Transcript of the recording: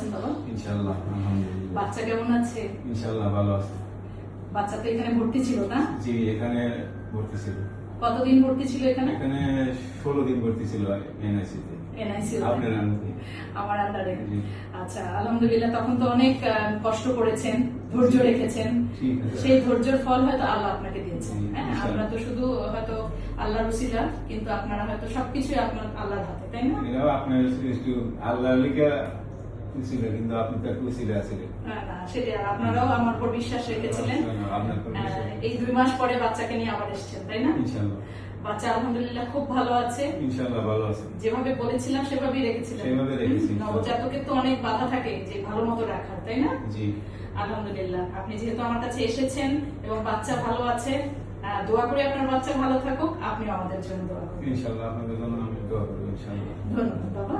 আছেন বাবা? ইনশাআল্লাহ আলহামদুলিল্লাহ। বাচ্চা কেমন আছে? ইনশাআল্লাহ ভালো আছে। বাচ্চা তো এখানে ভর্তি ছিল না? জি, এখানে ভর্তি ছিল। কতদিন ভর্তি ছিল এখানে? এখানে 16 দিন ভর্তি ছিল এনআইসি তে। এনআইসি আপনার আন্ডারে? আমার আন্ডারে। জি। আচ্ছা, আলহামদুলিল্লাহ। তখন তো অনেক কষ্ট করেছেন, ধৈর্য রেখেছেন। ঠিক আছে। সেই ধৈর্যের ফল হয়তো আল্লাহ আপনাকে দিয়েছেন। জি, হ্যাঁ, ইনশাআল্লাহ। আমরা তো শুধু হয়তো আল্লাহর উসিলা, কিন্তু আপনারা হয়তো সবকিছুই আপনার আল্লাহর হাতে, তাই না? এটাও আপনার একটু আল্লাহর লিখে ছিল, কিন্তু আপনি তো একটু ছিল আছিলেন। না, সেটা আপনারাও আমার উপর বিশ্বাস রেখেছিলেন। আপনার উপর বিশ্বাস। এই 2 মাস পরে বাচ্চাকে নিয়ে আবার এসেছেন, তাই না? ইনশাআল্লাহ। বাচ্চা আলহামদুলিল্লাহ খুব ভালো আছে। ইনশাআল্লাহ ভালো আছে। যেভাবে বলেছিলাম সেভাবেই রেখেছিলেন। সেভাবে রেখেছি। নবজাতকের তো অনেক বাধা থাকে যে ভালো মতো রাখার, তাই না? জি। আলহামদুলিল্লাহ, আপনি যেহেতু আমার কাছে এসেছেন এবং বাচ্চা ভালো আছে, দোয়া করি আপনার বাচ্চা ভালো থাকুক। আপনি আমাদের জন্য দোয়া করুন। ইনশাআল্লাহ আপনাদের জন্য আমি দোয়া করব ইনশাআল্লাহ। ধন্যবাদ বাবা।